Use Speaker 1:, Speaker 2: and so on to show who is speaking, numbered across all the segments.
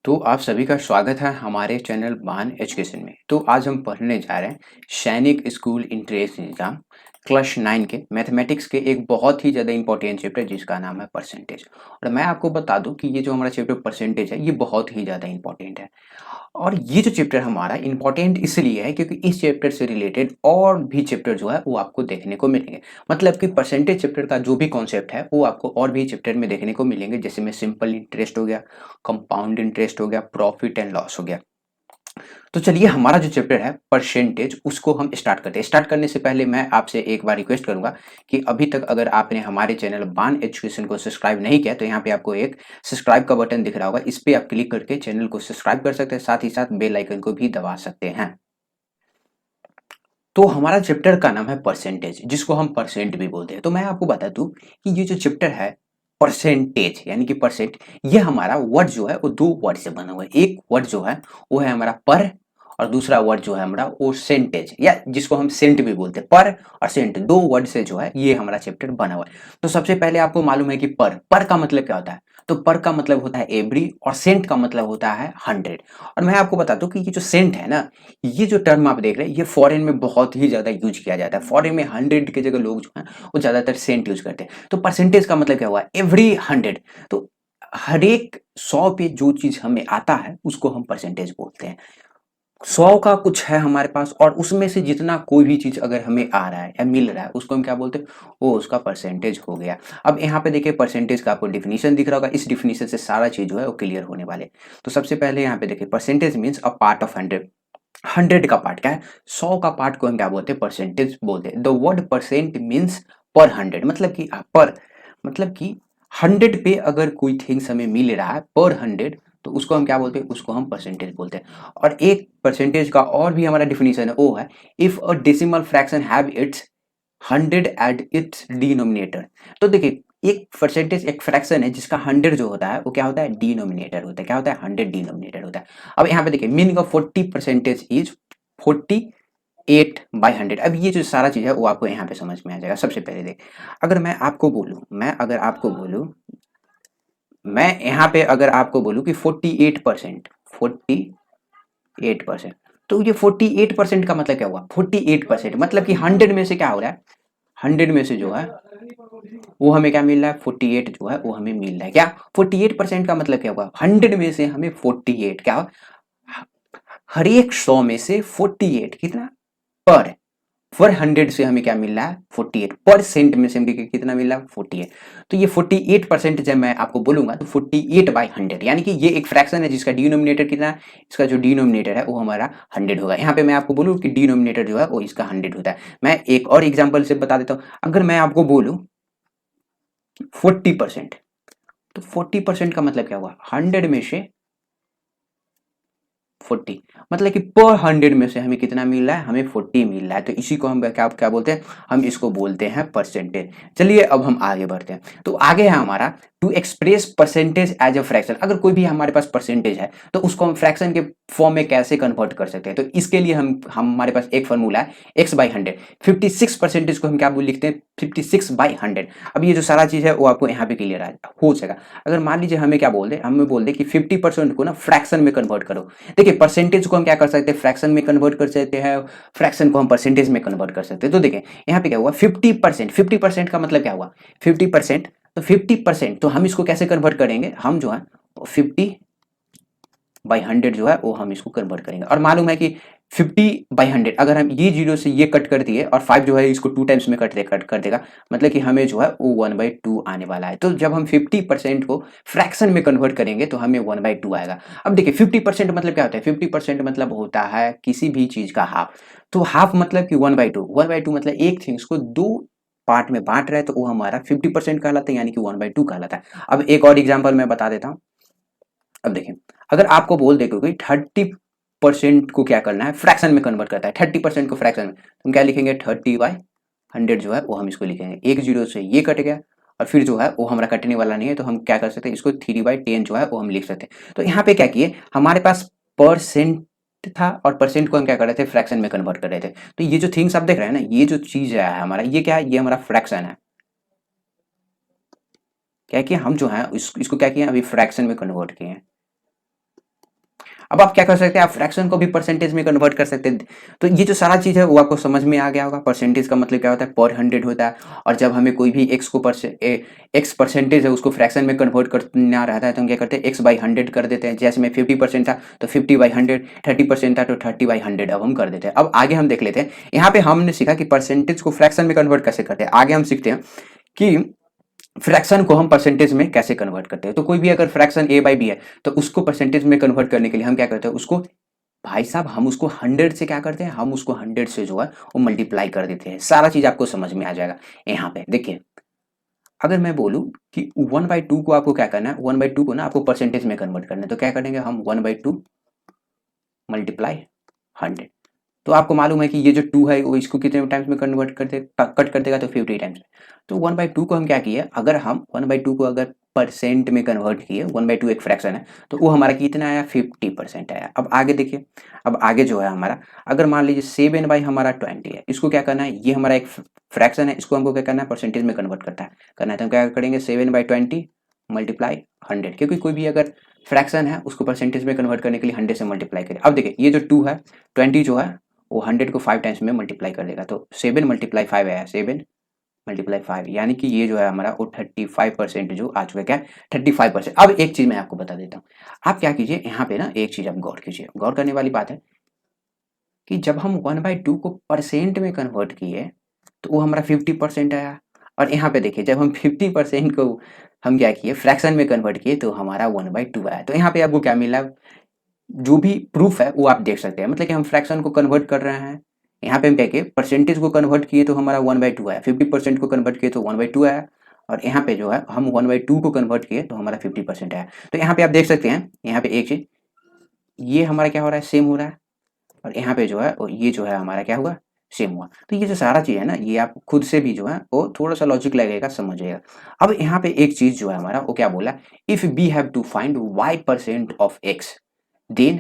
Speaker 1: तो आप सभी का स्वागत है हमारे चैनल बान एजुकेशन में। तो आज हम पढ़ने जा रहे हैं सैनिक स्कूल इंट्रेंस एग्जाम क्लास 9 के मैथमेटिक्स के एक बहुत ही ज़्यादा इंपॉर्टेंट चैप्टर जिसका नाम है परसेंटेज। और मैं आपको बता दूं कि ये जो हमारा चैप्टर परसेंटेज है ये बहुत ही ज़्यादा इंपॉर्टेंट है। और ये जो चैप्टर हमारा इंपॉर्टेंट इसलिए है क्योंकि इस चैप्टर से रिलेटेड और भी चैप्टर जो है वो आपको देखने को मिलेंगे। मतलब कि परसेंटेज चैप्टर का जो भी कॉन्सेप्ट है वो आपको और भी चैप्टर में देखने को मिलेंगे, जैसे में सिंपल इंटरेस्ट हो गया, कंपाउंड इंटरेस्ट हो गया, प्रॉफिट एंड लॉस हो गया। तो चलिए हमारा जो चैप्टर है परसेंटेज उसको हम स्टार्ट करते हैं। स्टार्ट करने से पहले मैं आपसे एक बार रिक्वेस्ट करूंगा कि अभी तक अगर आपने हमारे चैनल बान एजुकेशन को सब्सक्राइब नहीं किया तो यहाँ पे आपको एक सब्सक्राइब का बटन दिख रहा होगा, इस पे आप क्लिक करके चैनल को सब्सक्राइब कर सकते हैं, साथ ही साथ बेल आइकन को भी दबा सकते हैं। तो हमारा चैप्टर का नाम है परसेंटेज, जिसको हम परसेंट भी बोलते हैं। तो मैं आपको बता दूं कि ये जो चैप्टर है परसेंटेज यानी कि परसेंट, ये हमारा वर्ड जो है वो दो वर्ड से बना हुआ है। एक वर्ड जो है वो है हमारा पर, और दूसरा वर्ड जो है हमारा वो सेंटेज, या जिसको हम सेंट भी बोलते हैं। पर और सेंट दो वर्ड से जो है ये हमारा चैप्टर बना हुआ है। तो सबसे पहले आपको मालूम है कि पर का मतलब क्या होता है। तो पर का मतलब होता है एवरी, और सेंट का मतलब होता है 100। और मैं आपको बता दूं कि ये जो सेंट है ना, ये जो टर्म आप देख रहे हैं ये फॉरेन में बहुत ही ज्यादा यूज किया जाता है। फॉरेन में 100 की जगह लोग जो है वो ज्यादातर सेंट यूज करते हैं। तो परसेंटेज का मतलब क्या हुआ, एवरी 100। तो हर एक 100 पे जो चीज हमें आता है उसको हम परसेंटेज बोलते हैं। 100 का कुछ है हमारे पास और उसमें से जितना कोई भी चीज अगर हमें आ रहा है या मिल रहा है उसको हम क्या बोलते हैं, वो उसका परसेंटेज हो गया। अब यहाँ पे देखिए परसेंटेज का आपको डिफिनीशन दिख रहा होगा, इस डिफिनीशन से सारा चीज जो है वो क्लियर होने वाले। तो सबसे पहले यहाँ पे देखिए percentage means a part of 100। 100 का पार्ट क्या है, 100 का पार्ट को हम क्या बोलते हैं, परसेंटेज बोलते हैं। द वर्ड परसेंट मीन्स पर 100, मतलब कि पर मतलब कि 100 पे अगर कोई थिंग्स हमें मिल रहा है पर 100 तो उसको हम क्या बोलते हैं, उसको हम परसेंटेज बोलते हैं। और एक परसेंटेज का और भी हमारा डिफिनीशन है, वो है if a decimal fraction have it's 100 at its denominator. तो देखिए एक परसेंटेज एक फ्रैक्शन है जिसका 100 जो होता है वो क्या होता है, डिनोमिनेटर होता है। क्या होता है, 100 डिनोमिनेटर होता है। अब यहाँ पे देखिए मीनिंग ऑफ 40% इज 48/100। अब ये जो सारा चीज है वो आपको यहाँ पे समझ में आ जाएगा। सबसे पहले देख, अगर मैं आपको बोलूं, मैं यहाँ पे अगर आपको बोलूं कि 48%, तो ये 48% का मतलब क्या हुआ, 48% मतलब कि 100 में से क्या हो रहा है, 100 में से जो है वो हमें क्या मिल रहा है, 48 जो है वो हमें मिल रहा है। क्या 48% का मतलब क्या होगा, 100 में से हमें 48 क्या, हर एक 100 में से 48 कितना, पर 100 से हमें क्या मिल रहा है, 48 परसेंट में से हमें कितना मिल रहा है, 48। तो ये 48% जब मैं आपको बोलूंगा तो 48/100 यानी कि ये एक फ्रैक्शन है जिसका डिनोमिनेटर कितना है, इसका जो डिनोमिनेटर है वो हमारा 100 होगा। यहाँ पे मैं आपको बोलूँ कि डिनोमिनेटर जो है वो इसका 100 होता है। मैं एक और एग्जाम्पल से बता देता हूँ, अगर मैं आपको बोलूँ 40%, तो 40% का मतलब क्या हुआ, 100 में से 40, मतलब कि पर 100 में से हमें कितना मिल रहा है, हमें 40 मिल रहा है। तो इसी को हम क्या क्या बोलते हैं, हम इसको बोलते हैं परसेंटेज। चलिए अब हम आगे बढ़ते हैं। तो आगे है हमारा to express percentage as a fraction. अगर कोई भी हमारे पास परसेंटेज है तो उसको हम फ्रैक्शन के फॉर्म में कैसे कन्वर्ट कर सकते हैं। तो इसके लिए हम हमारे पास एक फॉर्मूला है x/100। 56% को हम क्या बोल लिखते हैं, 56/100। अब ये जो सारा चीज है वो आपको यहाँ पे क्लियर हो जाएगा। अगर मान लीजिए हमें क्या बोल दे, हमें बोल दे कि 50% को ना फ्रैक्शन में कन्वर्ट करो। देखिए परसेंटेज को हम क्या कर सकते हैं, फ्रैक्शन में कन्वर्ट कर सकते हैं, फ्रैक्शन को हम परसेंटेज में कन्वर्ट कर सकते हैं। तो देखिए यहाँ पे क्या हुआ, 50%, 50% का मतलब क्या हुआ, 50%। तो 50% तो हम इसको कैसे कन्वर्ट करेंगे, हम जो है 50/100 जो है वो हम इसको कन्वर्ट करेंगे। और मालूम है कि 50/100 अगर हम ये जीरो से ये कट कर दिए और 5 जो है इसको 2 टाइम्स में कट कर देगा, मतलब कि हमें जो है वो 1/2 आने वाला है। तो जब हम 50% को फ्रैक्शन में कन्वर्ट करेंगे तो हमें 1/2 आएगा। अब देखिए 50% मतलब क्या होता है, 50% मतलब होता है किसी भी चीज का हाफ। तो हाफ मतलब कि 1/2, 1/2 मतलब एक थिंग्स को दो पार्ट में बांट रहे हैं तो वो हमारा 50% कहलाता है, यानी कि 1/2 कहलाता है। अब एक और एग्जाम्पल मैं बता देता हूँ। अब देखिए अगर आपको बोल दे कोई 30% को क्या करना है, फ्रैक्शन में कन्वर्ट करता है, 30% को फ्रैक्शन में, तो हम क्या लिखेंगे, 30/100 जो है वो हम इसको लिखेंगे। एक जीरो से ये कट गया और फिर जो है वो हमारा कटने वाला नहीं है, तो हम क्या कर सकते हैं, इसको 3/10 जो है वो हम लिख सकते हैं। तो यहाँ पे क्या किए, हमारे पास परसेंट था और परसेंट को हम क्या कर रहे थे, फ्रैक्शन में कन्वर्ट कर रहे थे। तो ये जो थिंग्स आप देख रहे हैं ना, ये जो चीज है हमारा, ये क्या है, ये हमारा फ्रैक्शन है। क्या किया हम जो है इसको क्या किया, अभी फ्रैक्शन में कन्वर्ट किए हैं। अब आप क्या कर सकते हैं, आप फ्रैक्शन को भी परसेंटेज में कन्वर्ट कर सकते हैं। तो ये जो सारा चीज़ है वो आपको समझ में आ गया होगा। परसेंटेज का मतलब क्या होता है, पर 100 होता है, और जब हमें कोई भी एक्स को एक्स परसेंटेज है उसको फ्रैक्शन में कन्वर्ट करना रहता है तो हम क्या करते हैं, एक्स बाई 100 कर देते हैं। जैसे में 50% था तो 50/100, 30% था तो 30/100 अब हम कर देते हैं। अब आगे हम देख लेते हैं, यहाँ पे हमने सीखा कि परसेंटेज को फ्रैक्शन में कन्वर्ट कैसे करते हैं। आगे हम सीखते हैं कि फ्रैक्शन को हम परसेंटेज में कैसे कन्वर्ट करते हैं। तो कोई भी अगर फ्रैक्शन a बाई बी है तो उसको परसेंटेज में कन्वर्ट करने के लिए हम क्या करते हैं, उसको भाई साहब हम उसको 100 से क्या करते हैं, हम उसको 100 से जो है वो मल्टीप्लाई कर देते हैं। सारा चीज आपको समझ में आ जाएगा। यहाँ पे देखिए, अगर मैं बोलूं कि 1/2 को आपको क्या करना है, 1/2 को ना आपको परसेंटेज में कन्वर्ट करना है, तो क्या करेंगे हम 1/2 मल्टीप्लाई 100। तो आपको मालूम है कि ये जो 2 है वो इसको कितने टाइम्स में कट कर देगा, तो 50 टाइम्स। तो 1/2 को हम क्या किए, अगर हम 1/2 को अगर परसेंट में कन्वर्ट किए, 1/2 एक फ्रैक्शन है, तो वो हमारा कितना आया, 50% आया। अब आगे देखिए, अब आगे जो है हमारा, अगर मान लीजिए 7 बाई हमारा 20 है, इसको क्या करना है, ये हमारा एक फ्रैक्शन है, इसको हमको क्या करना है, परसेंटेज में कन्वर्ट करना है। तो हम क्या करेंगे, 7/20 मल्टीप्लाई 100, क्योंकि कोई भी अगर फ्रैक्शन है उसको परसेंटेज में कन्वर्ट करने के लिए 100 से मल्टीप्लाई करें। अब देखिए, ये जो 2 है, 20 जो है वो 100 को 5 टाइम्स में मल्टीप्लाई कर देगा, तो 7 मल्टीप्लाई 5 आया, 7 मल्टीप्लाई 5, यानी कि ये जो है हमारा वो 35% जो आ चुका है, क्या 35%। अब एक चीज मैं आपको बता देता हूँ, आप क्या कीजिए यहाँ पे ना, एक चीज आप गौर कीजिए, गौर करने वाली बात है कि जब हम 1/2 को परसेंट में कन्वर्ट किए तो वो हमारा 50% आया। और यहाँ पे देखिए, जब हम 50% को हम क्या किए, फ्रैक्शन में कन्वर्ट किए, तो हमारा 1/2 आया। तो यहाँ पे आपको क्या मिला, जो भी प्रूफ है वो आप देख सकते हैं, मतलब कि हम फ्रैक्शन को कन्वर्ट कर रहे हैं। यहाँ पे हम क्या किए, परसेंटेज को कन्वर्ट किए तो हमारा 1/2 आया, 50% को कन्वर्ट किए तो 1/2 आया, और यहाँ पे जो है हम 1/2 को कन्वर्ट किए तो हमारा 50% आया। तो यहाँ पे आप देख सकते हैं, यहाँ पे एक चीज, ये हमारा क्या हो रहा है, सेम हो रहा है, और यहाँ पे जो है और ये जो है हमारा क्या हुआ, सेम हुआ। तो ये जो सारा चीज है ना, ये आप खुद से भी जो है वो थोड़ा सा लॉजिक लगेगा, समझिएगा। अब यहाँ पे एक चीज जो है हमारा वो क्या बोला, if we have to find y% of x, then,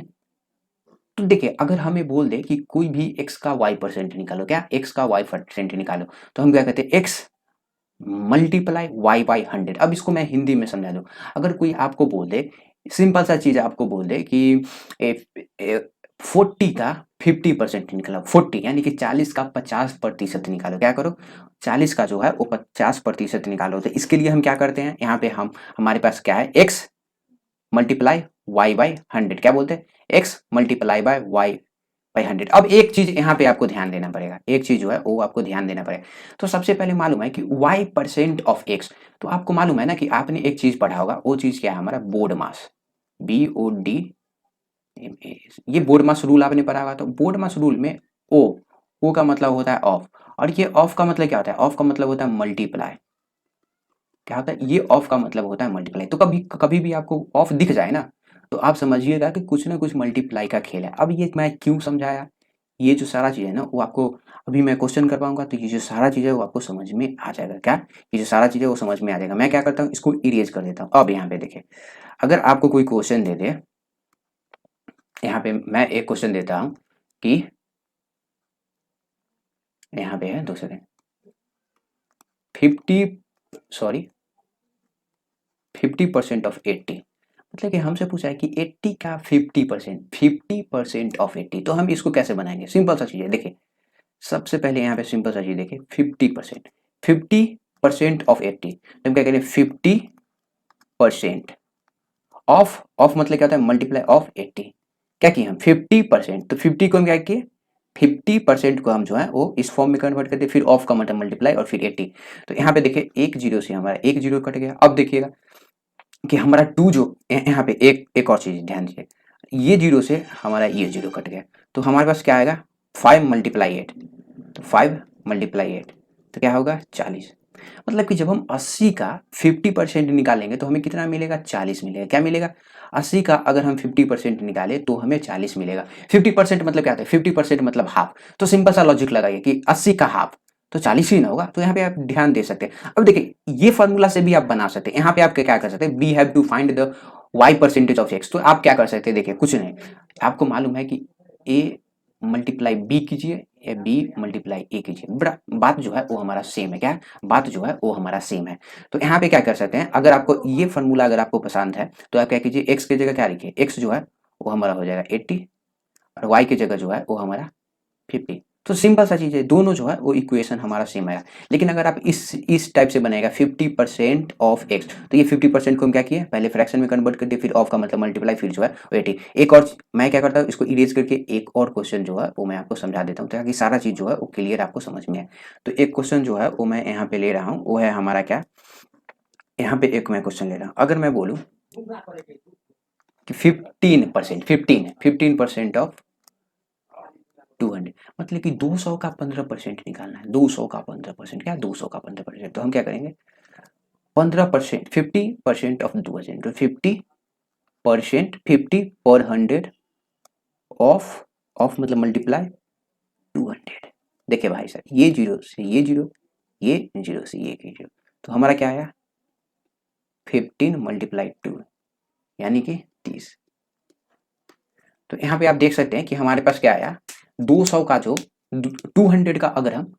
Speaker 1: तो देखिए अगर हमें बोल दे कि कोई भी x का y% निकालो, क्या x का y% निकालो, तो हम क्या कहते हैं, x मल्टीप्लाई y बाई 100। अब इसको मैं हिंदी में समझा दूं, अगर कोई आपको बोल दे, सिंपल सा चीज आपको बोल दे कि 40 का 50% निकालो, 40 यानी कि 40 का 50% निकालो, क्या करो, 40 का जो है वो 50% निकालो। तो इसके लिए हम क्या करते हैं, यहाँ पे हम, हमारे पास क्या है, x मल्टीप्लाई y बाई 100, क्या बोलते हैं, x multiply by y by 100। अब एक चीज यहाँ पे आपको ध्यान देना पड़ेगा, एक चीज जो है वो आपको ध्यान देना पड़ेगा। तो सबसे पहले मालूम है कि y% ऑफ x, तो आपको मालूम है ना कि आपने एक चीज पढ़ा होगा, वो चीज क्या है, हमारा बोर्ड मास, BOD, ये बोर्ड मास रूल आपने पढ़ा होगा। तो बोर्ड मास रूल में ओ का मतलब होता है ऑफ, और ये ऑफ का मतलब क्या होता है, ऑफ का मतलब होता है मल्टीप्लाई। क्या होता है, ये ऑफ का मतलब होता है मल्टीप्लाई। तो कभी कभी भी आपको ऑफ दिख जाए ना, तो आप समझिएगा कि कुछ ना कुछ मल्टीप्लाई का खेल है। अब ये मैं क्यों समझाया, ये जो सारा चीज़ है ना वो आपको, अभी मैं क्वेश्चन कर पाऊंगा तो ये जो सारा चीज़ है वो आपको समझ में आ जाएगा। क्या, ये जो सारा चीज़ है वो समझ में आ जाएगा। मैं क्या करता हूँ, इसको इरेज कर देता हूँ। अब यहाँ पे देखिए, अगर आपको कोई क्वेश्चन दे दे, यहाँ पे मैं एक क्वेश्चन देता हूँ कि, यहाँ पे है, 2 सेकेंड, 50% ऑफ 80, मतलब कि हमसे पूछा है कि 80 का 50% ऑफ 80, तो हम इसको कैसे बनाएंगे। सिंपल सा चीज़ है, देखिए सबसे पहले यहाँ पे सिंपल सा चीज़ देखिए, 50% ऑफ 80, तो हम क्या करें, 50% ऑफ मतलब क्या होता है, मल्टीप्लाई ऑफ 80। क्या किए हम, 50%, तो 50 को हम क्या किए, 50% को हम जो है वो इस फॉर्म में कन्वर्ट करते, फिर ऑफ का मतलब मल्टीप्लाई और फिर 80। तो यहाँ पे देखिए एक जीरो से हमारा एक जीरो कट गया। अब देखिएगा कि हमारा 2 जो यहाँ पे एक और चीज ध्यान दीजिए, ये जीरो से हमारा ये जीरो कट गया, तो हमारे पास क्या आएगा, 5 मल्टीप्लाई 8, तो 5 मल्टीप्लाई 8 तो क्या होगा, 40। मतलब कि जब हम 80 का 50% निकालेंगे तो हमें कितना मिलेगा, 40 मिलेगा। क्या मिलेगा, 80 का अगर हम 50% निकाले तो हमें 40 मिलेगा। 50% मतलब क्या होता है, 50% मतलब हाफ। तो सिंपल सा लॉजिक लगाइए कि 80 का हाफ तो 40 ही ना होगा। तो यहाँ पे आप ध्यान दे सकते हैं। अब देखिए ये फॉर्मूला से भी आप बना सकते हैं। यहाँ पे आप क्या कर सकते हैं, we have to find the y% of x। तो आप क्या कर सकते हैं, देखिए कुछ नहीं, आपको मालूम है कि a मल्टीप्लाई बी कीजिए या बी मल्टीप्लाई ए कीजिए, बड़ा बात जो है वो हमारा सेम है। क्या, बात जो है वो हमारा सेम है। तो यहाँ पे क्या कर सकते हैं, अगर आपको ये फॉर्मूला अगर आपको पसंद है तो आप क्या कीजिए, x की जगह क्या लिखिए, x जो है वो हमारा हो जाएगा 80 और y की जगह जो है वो हमारा 50। तो सिंपल सा चीज़ है, दोनों जो है वो इक्वेशन हमारा सेम आएगा। लेकिन अगर आप इस टाइप से बनाएगा 50% ऑफ एक्स, तो ये 50% को हम क्या किए, पहले फ्रैक्शन में कन्वर्ट कर दिए, फिर ऑफ का मतलब मल्टीप्लाई, फिर जो है वो 80। एक और मैं क्या करता हूँ, इसको इरेज करके एक और क्वेश्चन जो है वो मैं आपको समझा देता हूँ ताकि सारा चीज़ जो है वो क्लियर आपको समझ में आए। तो एक क्वेश्चन जो है वो मैं यहाँ पे ले रहा हूँ, वो है हमारा क्या, यहाँ पे एक मैं क्वेश्चन ले रहा हूँ। अगर मैं बोलूँ कि 15% ऑफ 200, मतलब कि 200 का 15% निकालना है। 200 का 15% क्या, 200 का 15%, तो हम क्या करेंगे, 15%, 50% ऑफ 2000, तो 50%, 50 पर 100 ऑफ मतलब मल्टीप्लाई 200। देखिए भाई साहब, ये जीरो से ये जीरो, ये जीरो से ये जीरो, तो हमारा क्या आया, 15 मल्टीप्लाई 2 यानी कि 30। तो यहाँ पे आप देख सकते हैं कि हमारे पास क्या आया, 200 का जो 200 का अगर हम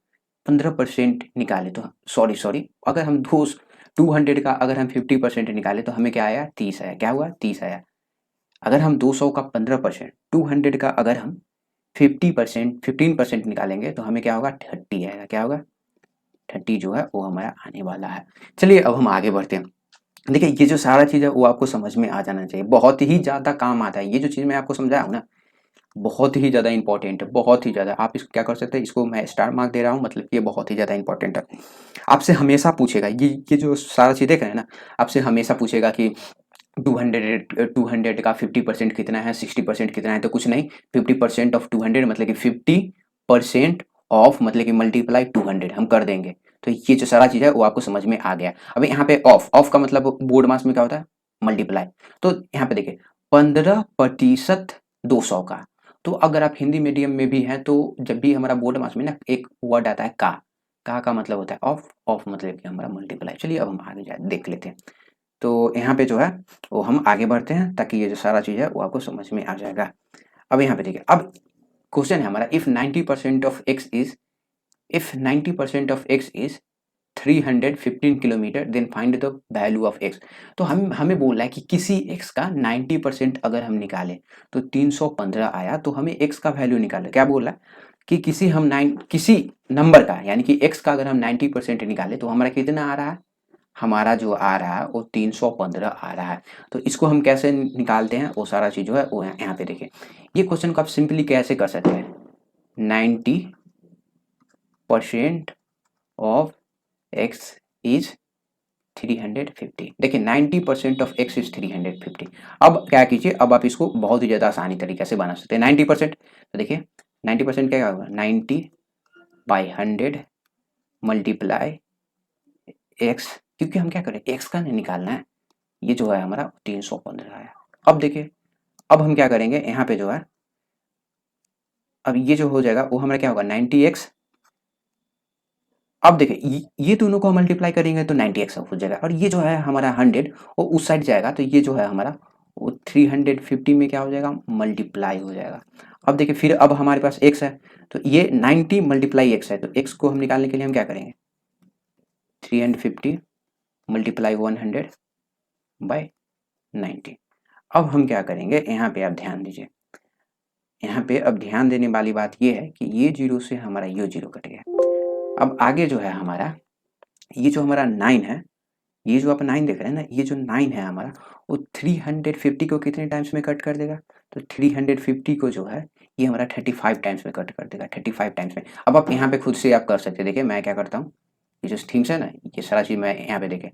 Speaker 1: 15% निकाले तो सॉरी अगर हम 200 का अगर हम 50% निकाले तो हमें क्या आया, 30 आया। क्या हुआ, 30 आया। अगर हम 200 का 15%, 200 का अगर हम 15% निकालेंगे तो हमें क्या होगा, 30 आएगा। क्या होगा, 30 जो है वो हमारा आने वाला है। चलिए अब हम आगे बढ़ते हैं। देखिए ये जो सारा चीज़ है वो आपको समझ में आ जाना चाहिए, बहुत ही ज़्यादा काम आता है। ये जो चीज़ मैं आपको समझाया हूँ ना, बहुत ही ज़्यादा इंपॉर्टेंट है, बहुत ही ज़्यादा। आप इसको क्या कर सकते हैं, इसको मैं स्टार मार्क दे रहा हूँ, मतलब ये बहुत ही ज़्यादा इंपॉर्टेंट है। आपसे हमेशा पूछेगा, ये जो सारा चीज़ देख रहे हैं ना, आपसे हमेशा पूछेगा कि 200 का 50% कितना है, 60% कितना है, तो कुछ नहीं, 50% ऑफ 200 मतलब कि 50% ऑफ मतलब कि मल्टीप्लाई 200 हम कर देंगे। तो ये जो सारा चीज़ है वो आपको समझ में आ गया। अब यहाँ पे ऑफ का मतलब बोर्ड मास में क्या होता है, मल्टीप्लाई। तो यहाँ पे देखिए 15% 200 का, तो अगर आप हिंदी मीडियम में भी हैं तो जब भी हमारा बोर्ड मास में ना एक वर्ड आता है का मतलब होता है ऑफ मतलब कि हमारा मल्टीप्लाई। चलिए अब हम आगे जा देख लेते हैं। तो यहाँ पे जो है वो हम आगे बढ़ते हैं ताकि ये जो सारा चीज़ है वो आपको समझ में आ जाएगा। अब यहाँ पे देखिए, अब क्वेश्चन है हमारा, if 90% of x is 315 kilometre then find the value of x। तो हमें बोल रहा है कि किसी x का 90% अगर हम निकालें तो 315 आया, तो हमें x का वैल्यू निकाले। क्या बोल रहा है कि किसी नंबर का यानी कि x का अगर हम 90% निकालें तो हमारा कितना आ रहा है, हमारा जो आ रहा है वो 315 आ रहा है। तो इसको हम कैसे निकालते हैं, वो सारा चीज़ जो है वो यहाँ पे देखिए। ये क्वेश्चन को आप सिंपली कैसे कर सकते हैं, 90% ऑफ x इज 350। देखिए 90% ऑफ x इज 350। अब क्या कीजिए, अब आप इसको बहुत ही ज़्यादा आसानी तरीके से बना सकते हैं। 90%, तो देखिए 90% क्या होगा, 90/100 मल्टीप्लाई x, क्योंकि हम क्या करें, x का नहीं निकालना है। ये जो है हमारा 315 है। अब देखिए, अब हम क्या करेंगे, यहाँ पे जो है अब ये जो हो जाएगा वो हमारा क्या होगा, 90x। अब देखिए ये दोनों को मल्टीप्लाई करेंगे तो 90x हो जाएगा, और ये जो है हमारा 100 वो उस साइड जाएगा, तो ये जो है हमारा वो 350 में क्या हो जाएगा, मल्टीप्लाई हो जाएगा। अब देखिए फिर अब हमारे पास x है, तो ये 90 मल्टीप्लाई x है, तो x को हम निकालने के लिए हम क्या करेंगे, 350 मल्टीप्लाई 100/90। अब हम क्या करेंगे, यहाँ पे आप ध्यान दीजिए, यहाँ पे अब ध्यान देने वाली बात ये है कि ये जीरो से हमारा ये जीरो कट गया। अब आगे जो है हमारा ये जो हमारा 9 है, ये जो आप 9 देख रहे हैं ना, ये जो 9 है हमारा वो 350 को कितने टाइम्स में कट कर देगा, तो 350 को जो है ये हमारा 35 टाइम्स में कट कर देगा, 35 टाइम्स में। अब आप यहाँ पे खुद से आप कर सकते हैं। देखिए मैं क्या करता हूँ, ये जो थिंग्स है ना, ये सारा चीज़ मैं यहाँ पे देखें,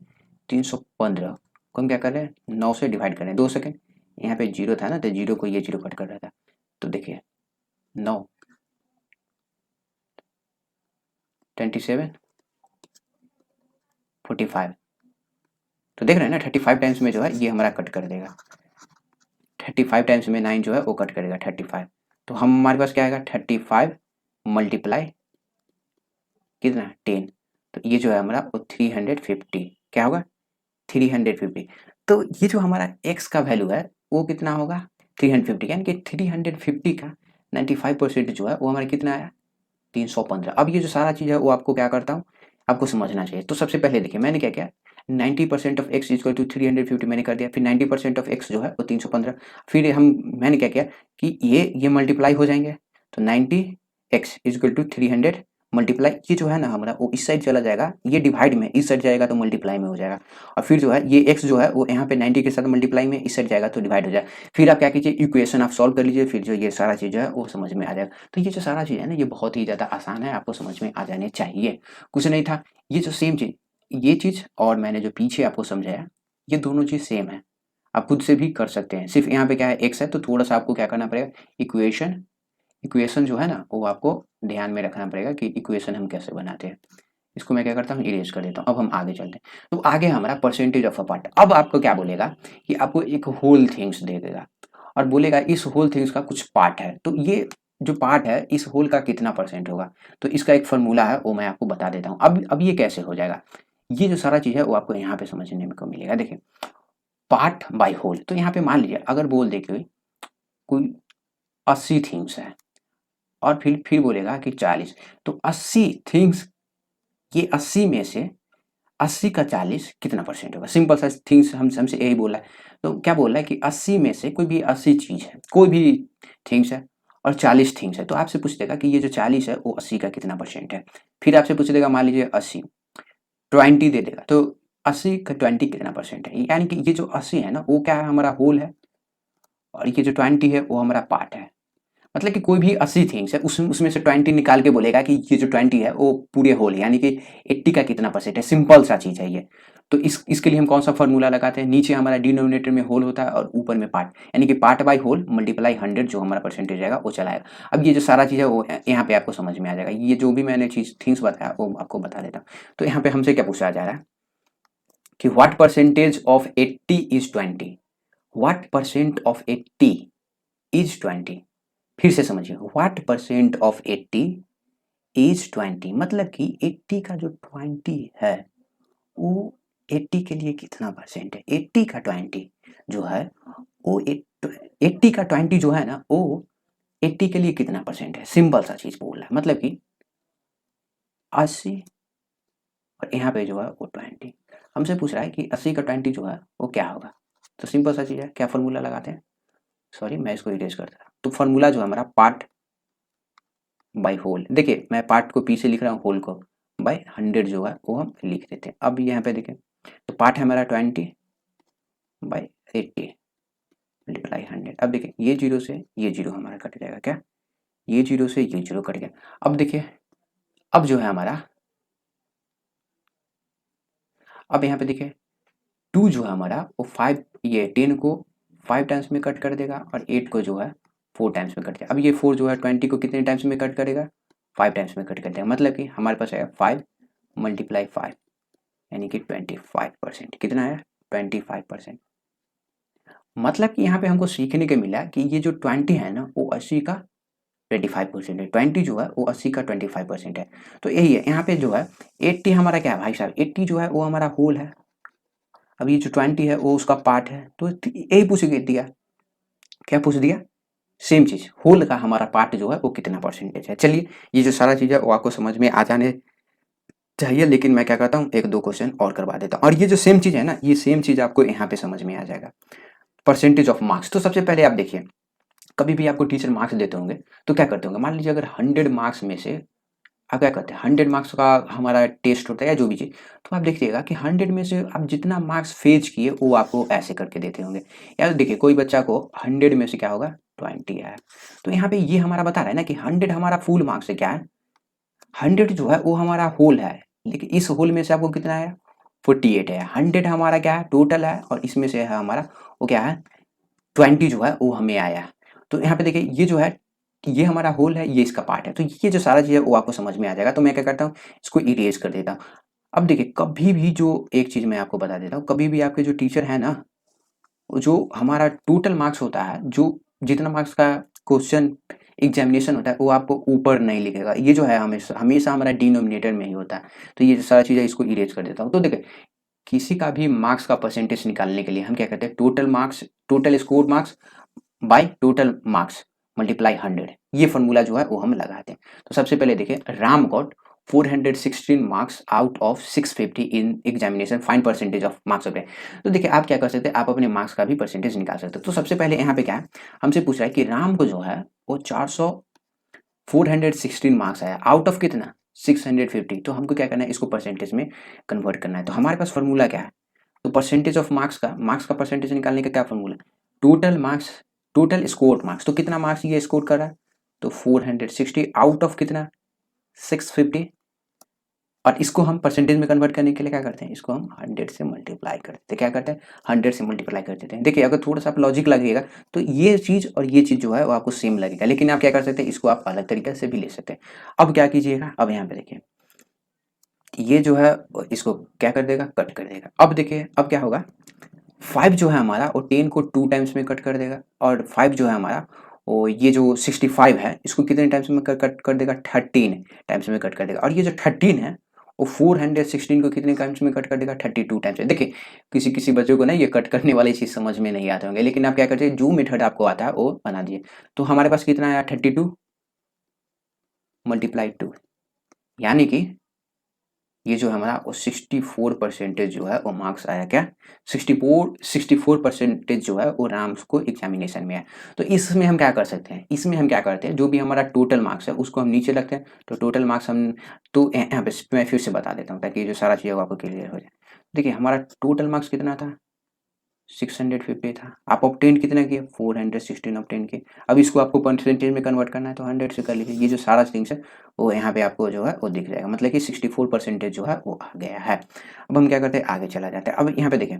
Speaker 1: 315 को हम क्या कर रहे हैं, 9 से डिवाइड कर रहे हैं। 2 सेकेंड, यहाँ पे जीरो था ना, तो जीरो को ये जीरो कट कर रहा था, तो देखिए 9 27 45, तो देख रहे हैं ना 35 टाइम्स में जो है ये हमारा कट कर देगा। 35 टाइम्स में 9 जो है वो कट करेगा 35, तो हम हमारे पास क्या आएगा, 35 मल्टीप्लाई कितना 10, तो ये जो है हमारा वो 350 क्या होगा, 350। तो ये जो हमारा x का वैल्यू है वो कितना होगा, 350, यानी कि 350 का 95% जो है वो हमारा कितना आया, 315। अब ये जो सारा चीज़ है वो आपको क्या करता हूँ, आपको समझना चाहिए। तो सबसे पहले देखिए मैंने क्या किया, 90% ऑफ एक्स इक्वल टू 350 मैंने कर दिया, फिर 90% ऑफ एक्स जो है वो 315, फिर मैंने क्या किया कि ये मल्टीप्लाई हो जाएंगे, तो 90 एक्स इक्वल टू 300 मल्टीप्लाई, ये जो है ना हमारा वो इस साइड चला जाएगा, ये डिवाइड में इस साइड जाएगा तो मल्टीप्लाई में हो जाएगा, और फिर जो है ये एक्स जो है वो यहाँ पे 90 के साथ मल्टीप्लाई में इस साइड जाएगा तो डिवाइड हो जाएगा। फिर आप क्या कीजिए, इक्वेशन आप सॉल्व कर लीजिए, फिर जो ये सारा चीज़ है वो समझ में आ जाएगा। तो ये जो सारा चीज़ है ना ये बहुत ही ज़्यादा आसान है, आपको समझ में आ जाने चाहिए, कुछ नहीं था। ये जो सेम चीज़, ये चीज़ और मैंने जो पीछे आपको समझाया, ये दोनों चीज़ सेम है, आप खुद से भी कर सकते हैं। सिर्फ यहाँ पे क्या है, एक्स है, तो थोड़ा सा आपको क्या करना पड़ेगा, इक्वेशन जो है ना वो आपको ध्यान में रखना पड़ेगा कि इक्वेशन हम कैसे बनाते हैं। इसको मैं क्या करता हूँ, इरेज कर देता हूँ। अब हम आगे चलते हैं, तो आगे हमारा परसेंटेज ऑफ अ पार्ट। अब आपको क्या बोलेगा कि आपको एक होल थिंग्स दे देगा और बोलेगा इस होल थिंग्स का कुछ पार्ट है, तो ये जो पार्ट है इस होल का कितना परसेंट होगा, तो इसका एक फॉर्मूला है वो मैं आपको बता देता हूँ। अब ये कैसे हो जाएगा, ये जो सारा चीज़ है वो आपको यहाँ पे समझने में को मिलेगा। देखिए पार्ट बाय होल, तो यहाँ पे मान लीजिए अगर बोल दे कोई 80 थिंग्स है और फिर बोलेगा कि 40, तो 80 थिंग्स, ये 80 में से 80 का 40 कितना परसेंट होगा, सिंपल सा थिंग्स हमसे यही बोल रहा है। तो क्या बोल रहा है कि 80 में से कोई भी 80 चीज़ है, कोई भी थिंग्स है और 40 थिंग्स है, तो आपसे पूछ देगा कि ये जो 40 है वो 80 का कितना परसेंट है। फिर आपसे पूछ देगा मान लीजिए 80 20 दे देगा, तो 80 का 20 कितना परसेंट है, यानी कि ये जो 80 है ना वो क्या है, हमारा होल है, और ये जो 20 है वो हमारा पार्ट है। मतलब कि कोई भी 80 थिंग्स है उसमें से 20 निकाल के बोलेगा कि ये जो 20 है वो पूरे होल है, यानी कि 80 का कितना परसेंट है। सिंपल सा चीज़ है ये। तो इसके लिए हम कौन सा फॉर्मूला लगाते हैं, नीचे हमारा डिनोमिनेटर में होल होता है और ऊपर में पार्ट, यानी कि पार्ट बाय होल मल्टीप्लाई 100 जो हमारा परसेंटेज आएगा वो चलाएगा। अब ये जो सारा चीज़ है वो यहाँ पे आपको समझ में आ जाएगा। ये जो भी मैंने चीज़ थिंग्स बताया वो आपको बता देता हूँ। तो यहाँ पे हमसे क्या पूछा जा रहा है कि what percentage of 80 is 20, what percent of 80 is 20। फिर से समझिए, व्हाट परसेंट ऑफ 80 इज 20, मतलब कि 80 का जो 20 है वो 80 के लिए कितना परसेंट है। 80 का 20 जो है वो 80 का 20 जो है ना वो 80 के लिए कितना परसेंट है। सिंपल सा चीज बोल रहा है, मतलब कि 80 और यहाँ पे जो है वो 20, हमसे पूछ रहा है कि 80 का 20 जो है वो क्या होगा। तो सिंपल सा चीज है, क्या फॉर्मूला लगाते हैं, सॉरी मैं इसको इरेज करता हूँ। तो फॉर्मूला जो है हमारा पार्ट बाय होल, देखिए मैं पार्ट को पीछे लिख रहा हूँ, होल को बाय 100 जो है वो हम लिख देते हैं। अब यहाँ पे देखें तो पार्ट है हमारा 20 बाय 80 मल्टीप्लाई 100। अब देखिए ये जीरो से ये जीरो हमारा कट जाएगा, क्या ये जीरो से ये जीरो कट गया। अब देखिए अब जो है हमारा, अब यहाँ पे देखिए 2 जो है हमारा वो 5, ये 10 को 5 टाइम्स में कट कर देगा और 8 को जो है 4 टाइम्स में कट जाएगा। अब ये 4 जो है 20 को कितने टाइम्स में कट करेगा, 5 टाइम्स में कट कर देगा, मतलब कि हमारे पास आएगा 5 मल्टीप्लाई 5, यानी कि 25%। कितना है, 25%। मतलब कि यहाँ पे हमको सीखने को मिला कि ये जो 20 है ना वो 80 का 25% है, 20 जो है वो 80 का 25% है। तो यही है, यहाँ पे जो है 80 हमारा क्या है भाई साहब, 80 जो है वो हमारा होल है। अब ये जो 20 है वो उसका पार्ट है, तो यही पूछ दिया, क्या पूछ दिया, सेम चीज, होल का हमारा पार्ट जो है वो कितना परसेंटेज है। चलिए ये जो सारा चीज है वो आपको समझ में आ जाने चाहिए, लेकिन मैं क्या करता हूँ एक दो क्वेश्चन और करवा देता हूँ, और ये जो सेम चीज है ना ये सेम चीज आपको यहाँ पे समझ में आ जाएगा। परसेंटेज ऑफ मार्क्स, तो सबसे पहले आप देखिए कभी भी आपको टीचर मार्क्स देते होंगे तो क्या करते होंगे, मान लीजिए अगर 100 मार्क्स में से आप क्या करते हैं, 100 मार्क्स का हमारा टेस्ट होता है या जो भी चीज़, तो आप देखिएगा कि 100 में से आप जितना मार्क्स फेच किए वो आपको ऐसे करके देते होंगे। या देखिए कोई बच्चा को 100 में से क्या होगा 20 आया, तो यहाँ पे ये हमारा बता रहा है ना कि 100 हमारा फुल मार्क्स है, क्या है 100 जो है वो हमारा होल है, लेकिन इस होल में से आपको कितना आया 48 है। 100 हमारा क्या है टोटल है, और इसमें से है हमारा वो क्या है 20 जो है वो हमें आया। तो यहाँ पे देखिए ये जो है ये हमारा होल है, ये इसका पार्ट है, तो ये जो सारा चीज़ है वो आपको समझ में आ जाएगा। तो मैं क्या करता हूँ इसको इरेज कर देता हूँ। अब देखिए कभी भी जो एक चीज़ मैं आपको बता देता हूँ, कभी भी आपके जो टीचर है ना जो हमारा टोटल मार्क्स होता है, जो जितना मार्क्स का क्वेश्चन एग्जामिनेशन होता है वो आपको ऊपर नहीं लिखेगा, ये जो है हमेशा हमेशा हमारा डिनोमिनेटर में ही होता है। तो ये जो सारा चीज़ है इसको इरेज कर देता हूँ। तो देखिए किसी का भी मार्क्स का परसेंटेज निकालने के लिए हम क्या करते हैं, total marks, total score marks by total marks multiply 100, ये फॉर्मूला जो है वो हम लगाते हैं। तो सबसे पहले देखिए Ram got 416 marks out of 650 in examination, find percentage of marks of. तो देखिए आप क्या कर सकते हैं, आप अपने मार्क्स का भी परसेंटेज निकाल सकते हैं। तो सबसे पहले यहाँ पे क्या है, हमसे पूछ रहा है कि राम को जो है वो 416 मार्क्स आया आउट ऑफ कितना 650। तो हमको क्या करना है, इसको परसेंटेज में कन्वर्ट करना है। तो हमारे पास फॉर्मूला क्या है, तो परसेंटेज ऑफ मार्क्स का परसेंटेज निकालने का क्या formula, total marks, total score marks. तो कितना मार्क्स ये स्कोर कर रहा है, तो 460 आउट ऑफ कितना 650। और इसको हम परसेंटेज में कन्वर्ट करने के लिए क्या करते हैं, इसको हम 100 से मल्टीप्लाई करते हैं। क्या करते हैं, 100 से मल्टीप्लाई कर देते हैं। देखिए अगर थोड़ा सा आप लॉजिक लगेगा तो ये चीज़ और ये चीज़ जो है वो आपको सेम लगेगा, लेकिन आप क्या कर सकते हैं, इसको आप अलग तरीके से भी ले सकते हैं। अब क्या कीजिएगा, अब यहाँ पे देखिए ये जो है इसको क्या कर देगा, कट कर देगा। अब देखिए अब क्या होगा, 5 जो है हमारा वो 10 को 2 टाइम्स में कट कर देगा, और 5 जो है हमारा वो ये जो 65 है इसको कितने टाइम्स में कट कर देगा, 13 टाइम्स में कट कर देगा। और ये जो 13 है वो 416 को कितने टाइम्स में कट कर देगा, 32 टाइम्स में। देखिए किसी किसी बच्चों को ना ये कट करने वाली चीज़ समझ में नहीं आते होंगे, लेकिन आप क्या करते हैं, जो मेथड आपको आता है वो बना दिए। तो हमारे पास कितना आया, 32 मल्टीप्लाई 2, यानी कि ये जो हमारा वो 64% जो है वो मार्क्स आया, क्या 64% जो है वो राम को एग्जामिनेशन में है। तो इसमें हम क्या कर सकते हैं, इसमें हम क्या करते हैं, जो भी हमारा टोटल मार्क्स है उसको हम नीचे रखते हैं। तो टोटल मार्क्स हम, तो यहाँ पे मैं फिर से बता देता हूँ ताकि जो सारा चीज़ आपको क्लियर हो जाए। देखिए हमारा टोटल मार्क्स कितना था, 650 था। आप ऑब्टेन कितना किए, 416 ऑब्टेन किए। अब इसको आपको परसेंटेज में कन्वर्ट करना है तो 100 से कर लीजिए। ये जो सारा थिंग्स है वो यहाँ पे आपको जो है वो दिख जाएगा, मतलब कि 64% जो है वो आ गया है। अब हम क्या करते हैं, आगे चला जाते हैं। अब यहाँ पे देखें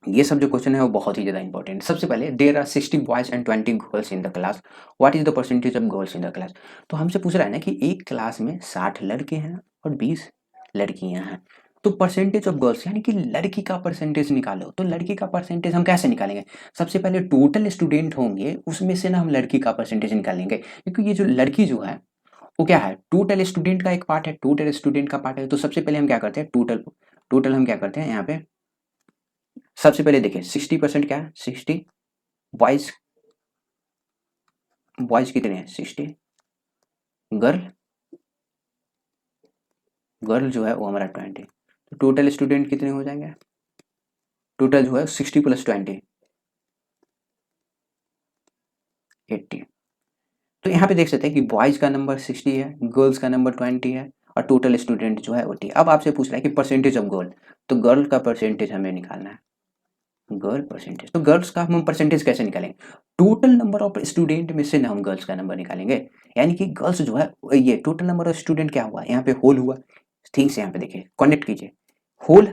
Speaker 1: ये सब जो क्वेश्चन है वो बहुत ही ज़्यादा इंपॉर्टेंट। सबसे पहले there are 60 boys and 20 girls in the class, what is the percentage of girls in the class. तो हमसे पूछ रहा है ना कि एक क्लास में 60 लड़के हैं और 20 लड़कियां हैं, तो परसेंटेज ऑफ गर्ल्स यानी कि लड़की का परसेंटेज निकालो। तो लड़की का परसेंटेज हम कैसे निकालेंगे, सबसे पहले टोटल स्टूडेंट होंगे उसमें से ना हम लड़की का परसेंटेज निकालेंगे, क्योंकि ये जो लड़की जो है वो क्या है, टोटल स्टूडेंट का एक पार्ट है, टोटल स्टूडेंट का पार्ट है। तो सबसे पहले हम क्या करते हैं, टोटल टोटल हम क्या करते हैं यहाँ पे, सबसे पहले देखिए 60% क्या है, 60 बॉयज, बॉयज कितने हैं 60, गर्ल, गर्ल जो है वो हमारा 20। तो टोटल स्टूडेंट कितने हो जाएंगे, टोटल जो है 60 + 20 80। तो यहाँ पे देख सकते हैं कि बॉयज का नंबर 60 है, गर्ल्स का नंबर 20 है, और टोटल स्टूडेंट जो है 80। अब आपसे पूछ रहा है कि परसेंटेज ऑफ गर्ल, तो गर्ल का परसेंटेज हमें निकालना है, गर्ल परसेंटेज। तो गर्ल्स का हम परसेंटेज कैसे निकालेंगे, टोटल नंबर ऑफ स्टूडेंट में से ना हम गर्ल्स का नंबर निकालेंगे। यानी कि गर्ल्स जो है ये टोटल नंबर ऑफ स्टूडेंट क्या हुआ, यहाँ पे होल हुआ, ठीक से यहाँ पे देखिए कनेक्ट कीजिए, होल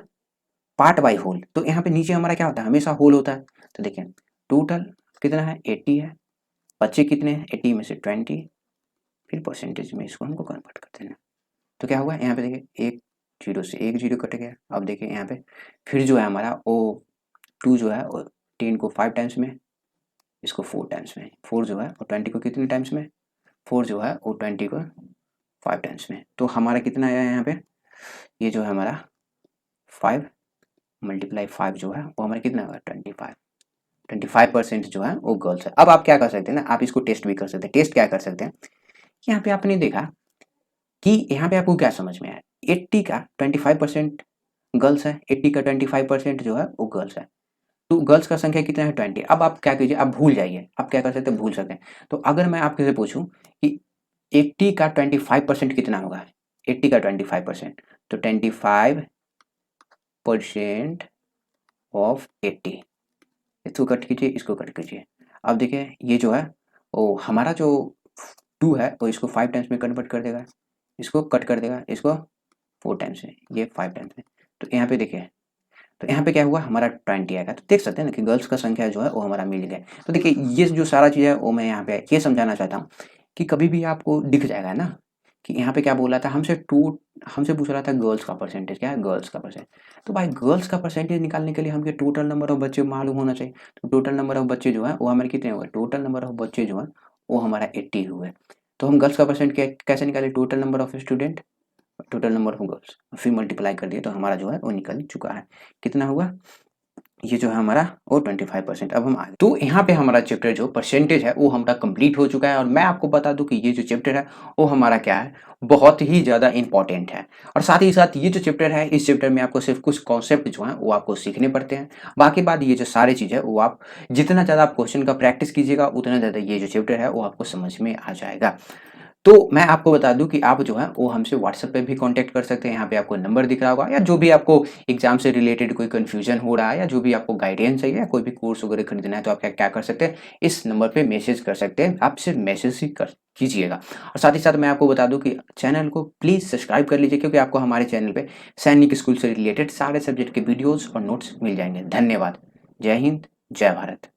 Speaker 1: पार्ट बाय होल। तो यहाँ पे नीचे हमारा क्या होता है, हमेशा होल होता है। तो देखिए टोटल कितना है 80 है, बच्चे कितने हैं 80 में से 20, फिर परसेंटेज में इसको हमको कन्वर्ट करते हैं। तो क्या हुआ यहाँ पे देखिए, एक जीरो से एक जीरो कट गया। अब देखिए यहाँ पे फिर जो है हमारा वो 2 जो है वो 10 को 5 टाइम्स में, इसको 4 टाइम्स में, 4 जो है वो 20 को कितने टाइम्स में, 4 जो है वो 20 को 5 टाइम्स में। तो हमारा कितना आया यहाँ पे, ये जो है हमारा 5 मल्टीप्लाई 5 जो है वो हमारा कितना होगा 25, 25% जो है वो गर्ल्स है। अब आप क्या कर सकते हैं ना, आप इसको टेस्ट भी कर सकते हैं। टेस्ट क्या कर सकते हैं, यहाँ पे आपने देखा कि यहाँ पे आपको क्या समझ में आया, 80 का 25% गर्ल्स है, 80 का 25% जो है वो गर्ल्स है। तो गर्ल्स का संख्या कितना है 20। अब आप क्या कीजिए, आप भूल जाइए, आप क्या कर सकते हैं, भूल सकते हैं। तो अगर मैं आपसे से पूछूं कि 80 का 25% कितना होगा, 80 का 25%, तो 25% ऑफ 80, इसको कट कीजिए, इसको कट कीजिए। अब देखिए ये जो है वो हमारा जो 2 है वो इसको 5 टाइम्स में कन्वर्ट कर देगा, इसको कट कर देगा, इसको 4 टाइम्स में, ये 5 टाइम्स में। तो यहाँ पे देखिए, तो यहाँ पे क्या हुआ हमारा 20 आएगा। तो देख सकते हैं ना कि गर्ल्स का संख्या जो है वो हमारा मिल गया। तो देखिए ये जो सारा चीज़ है वो मैं यहाँ पे ये समझाना चाहता हूँ कि कभी भी आपको दिख जाएगा ना कि यहाँ पे क्या बोला था, हमसे पूछ रहा था गर्ल्स का परसेंटेज क्या है, गर्ल्स का परसेंटेज। तो भाई गर्ल्स का परसेंटेज निकालने के लिए हमके टोटल नंबर ऑफ बच्चे मालूम होना चाहिए। तो टोटल नंबर ऑफ बच्चे जो है वो हमारे कितने हुए, टोटल नंबर ऑफ बच्चे जो है वो हमारा 80 हुए। तो हम गर्ल्स का परसेंट कैसे निकाले, total number of student, total number of girls, फिर मल्टीप्लाई कर दिए तो हमारा जो है वो निकल चुका है। कितना हुआ ये जो है हमारा वो 25%। अब हम आगे तो यहाँ पे हमारा चैप्टर जो परसेंटेज है वो हमारा कंप्लीट हो चुका है और मैं आपको बता दूं कि ये जो चैप्टर है वो हमारा क्या है, बहुत ही ज़्यादा इंपॉर्टेंट है। और साथ ही साथ ये जो चैप्टर है, इस चैप्टर में आपको सिर्फ कुछ कॉन्सेप्ट जो हैं वो आपको सीखने पड़ते हैं। बाकी बात ये जो सारी चीज़ है वो आप जितना ज़्यादा आप क्वेश्चन का प्रैक्टिस कीजिएगा उतना ज़्यादा ये जो चैप्टर है वो आपको समझ में आ जाएगा। तो मैं आपको बता दूँ कि आप जो है वो हमसे व्हाट्सएप पे भी कॉन्टैक्ट कर सकते हैं। यहाँ पे आपको नंबर दिख रहा होगा, या जो भी आपको एग्ज़ाम से रिलेटेड कोई कन्फ्यूज़न हो रहा है या जो भी आपको गाइडेंस चाहिए या कोई भी कोर्स वगैरह खरीदना है, तो आप क्या क्या कर सकते हैं, इस नंबर पे मैसेज कर सकते हैं। आप सिर्फ मैसेज ही कर कीजिएगा। और साथ ही साथ मैं आपको बता दूँ कि चैनल को प्लीज़ सब्सक्राइब कर लीजिए, क्योंकि आपको हमारे चैनल पे सैनिक स्कूल से रिलेटेड सारे सब्जेक्ट के वीडियोज़ और नोट्स मिल जाएँगे। धन्यवाद। जय हिंद, जय भारत।